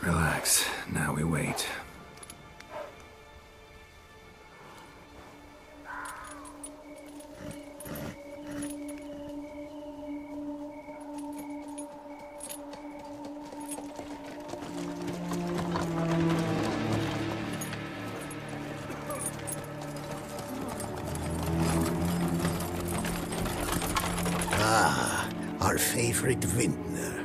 Relax. Now we wait. Our favorite vintner.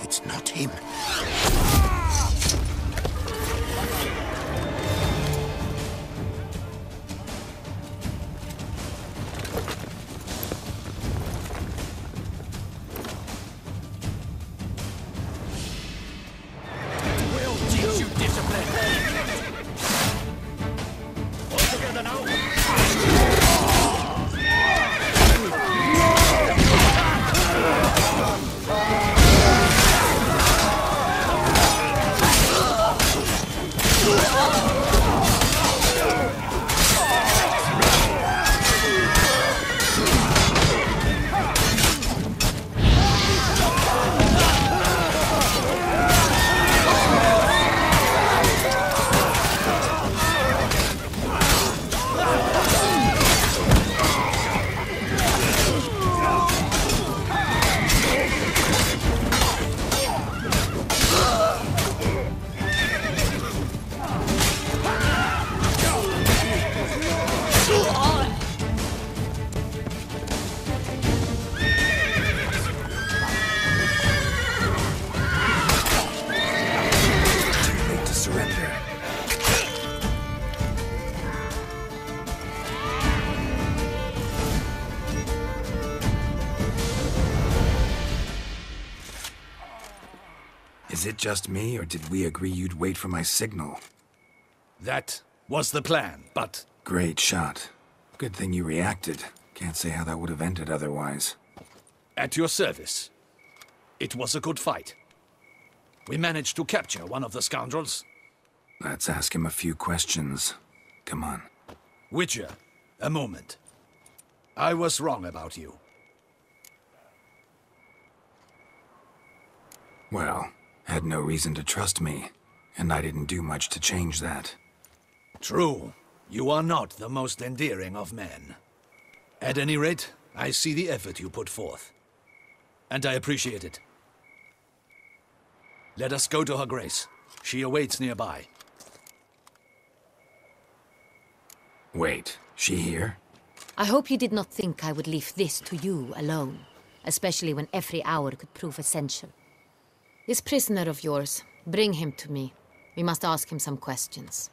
It's not him. Is it just me, or did we agree you'd wait for my signal? That was the plan, but... Great shot. Good thing you reacted. Can't say how that would have ended otherwise. At your service. It was a good fight. We managed to capture one of the scoundrels. Let's ask him a few questions. Come on. Witcher, a moment. I was wrong about you. Well, had no reason to trust me, and I didn't do much to change that. True. You are not the most endearing of men. At any rate, I see the effort you put forth. And I appreciate it. Let us go to her grace. She awaits nearby. Wait, she here? I hope you did not think I would leave this to you alone, especially when every hour could prove essential. This prisoner of yours, bring him to me. We must ask him some questions.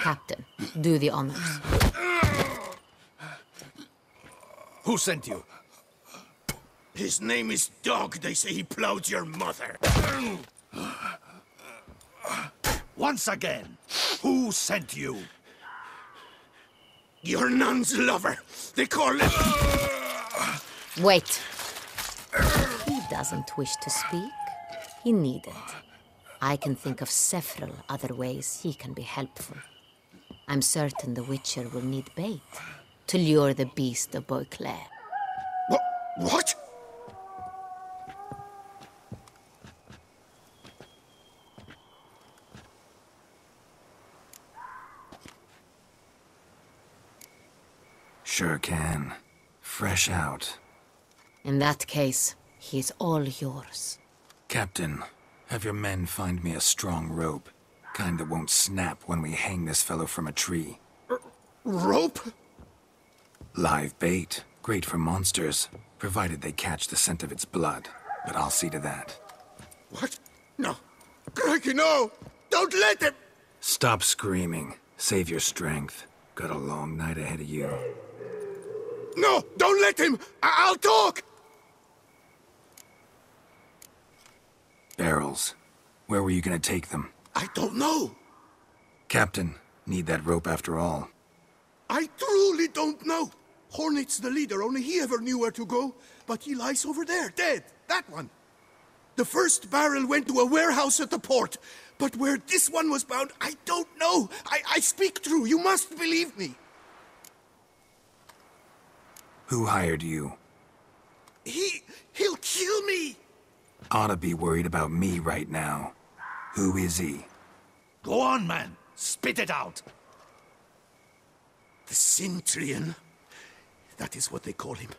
Captain, do the honors. Who sent you? His name is Dog. They say he plowed your mother. Once again, who sent you? Your nun's lover. They call it... Wait. He doesn't wish to speak. He needn't. I can think of several other ways he can be helpful. I'm certain the Witcher will need bait to lure the beast of Beauclair. What? Sure can. Fresh out. In that case, he's all yours. Captain, have your men find me a strong rope. Kind that won't snap when we hang this fellow from a tree. Rope? Live bait. Great for monsters, provided they catch the scent of its blood. But I'll see to that. What? No. Crikey, no! Don't let him! Stop screaming. Save your strength. Got a long night ahead of you. No! Don't let him! I'll talk! barrels. Where were you gonna take them? I don't know. Captain, need that rope after all. I truly don't know. Hornet's the leader, only he ever knew where to go. But he lies over there, dead. That one. The first barrel went to a warehouse at the port. But where this one was bound, I don't know. I speak true. You must believe me. Who hired you? He'll kill me. Ought to be worried about me right now. Who is he? Go on, man. Spit it out. The Cintrian. That is what they call him.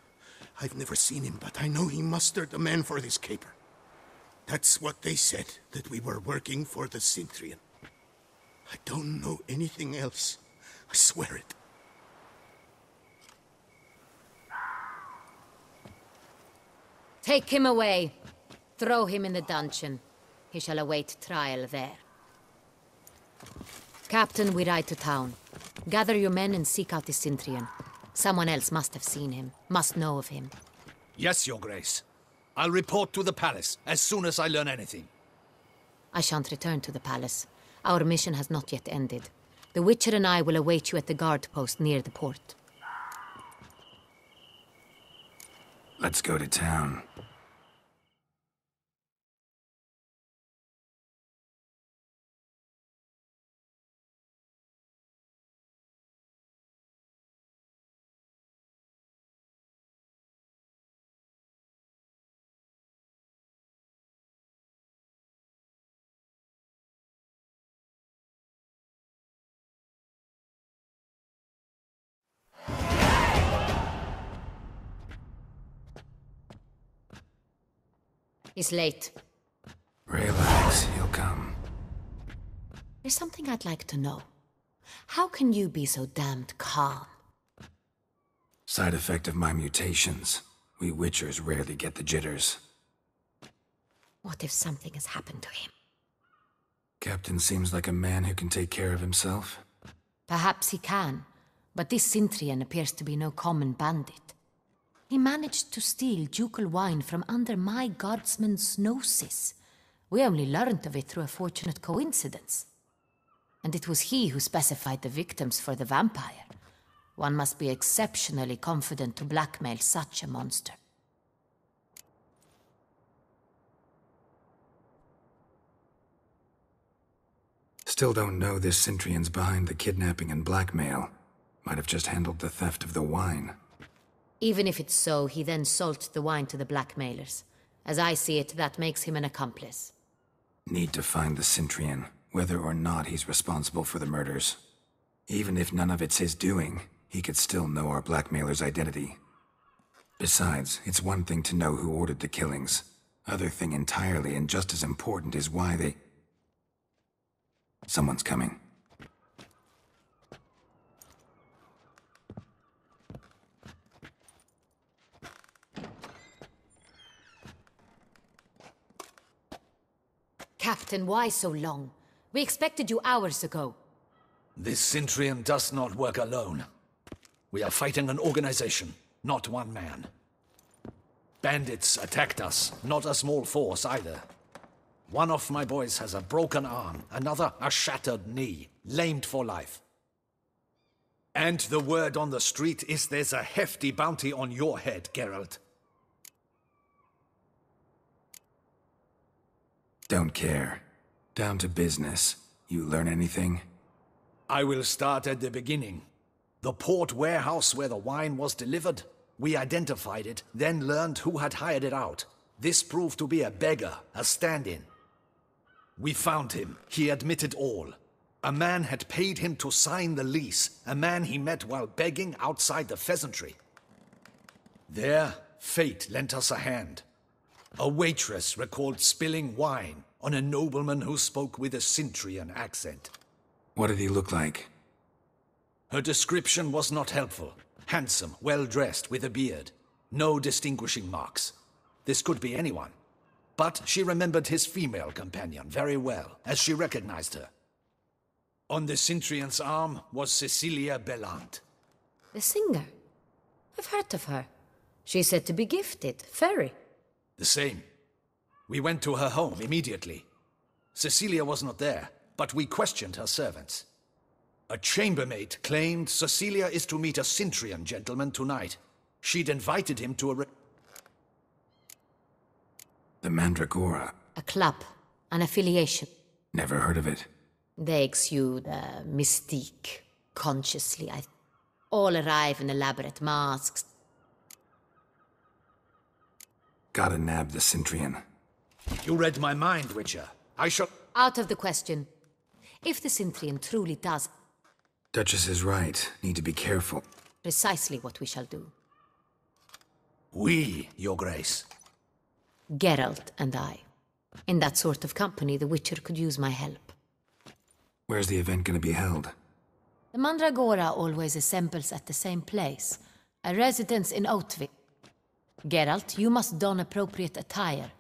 I've never seen him, but I know he mustered the men for this caper. That's what they said, that we were working for the Cintrian. I don't know anything else. I swear it. Take him away. Throw him in the dungeon. He shall await trial there. Captain, we ride to town. Gather your men and seek out the Cintrian. Someone else must have seen him, must know of him. Yes, Your Grace. I'll report to the palace as soon as I learn anything. I shan't return to the palace. Our mission has not yet ended. The Witcher and I will await you at the guard post near the port. Let's go to town. He's late. Relax, he'll come. There's something I'd like to know. How can you be so damned calm? Side effect of my mutations. We Witchers rarely get the jitters. What if something has happened to him? Captain seems like a man who can take care of himself. Perhaps he can, but this Cintrian appears to be no common bandit. He managed to steal ducal wine from under my guardsman's noses. We only learned of it through a fortunate coincidence. And it was he who specified the victims for the vampire. One must be exceptionally confident to blackmail such a monster. Still don't know this Cintrian's behind the kidnapping and blackmail. Might have just handled the theft of the wine. Even if it's so, he then sold the wine to the blackmailers. As I see it, that makes him an accomplice. Need to find the Cintrian, whether or not he's responsible for the murders. Even if none of it's his doing, he could still know our blackmailer's identity. Besides, it's one thing to know who ordered the killings. Other thing entirely, and just as important, is why they... Someone's coming. Captain, why so long? We expected you hours ago. This Cintrian does not work alone. We are fighting an organization, not one man. Bandits attacked us, not a small force either. One of my boys has a broken arm, another a shattered knee, lamed for life. And the word on the street is there's a hefty bounty on your head, Geralt. Don't care. Down to business. You learn anything? I will start at the beginning. The port warehouse where the wine was delivered. We identified it, then learned who had hired it out. This proved to be a beggar, a stand-in. We found him. He admitted all. A man had paid him to sign the lease, a man he met while begging outside the pheasantry. There, fate lent us a hand. A waitress recalled spilling wine on a nobleman who spoke with a Cintrian accent. What did he look like? Her description was not helpful. Handsome, well-dressed, with a beard. No distinguishing marks. This could be anyone. But she remembered his female companion very well, as she recognized her. On the Cintrian's arm was Cecilia Bellant. The singer? I've heard of her. She's said to be gifted, fairy. The same. We went to her home immediately. Cecilia was not there, but we questioned her servants. A chambermaid claimed Cecilia is to meet a Cintrian gentleman tonight. She'd invited him to a... The Mandragora. A club, an affiliation. Never heard of it. They exude mystique, consciously. All arrive in elaborate masks. Gotta nab the Cintrian. You read my mind, Witcher. I shall... Out of the question. If the Cintrian truly does... Duchess is right. Need to be careful. Precisely what we shall do. We, Your Grace. Geralt and I. In that sort of company, the Witcher could use my help. Where's the event gonna be held? The Mandragora always assembles at the same place. A residence in Oatville. Geralt, you must don appropriate attire.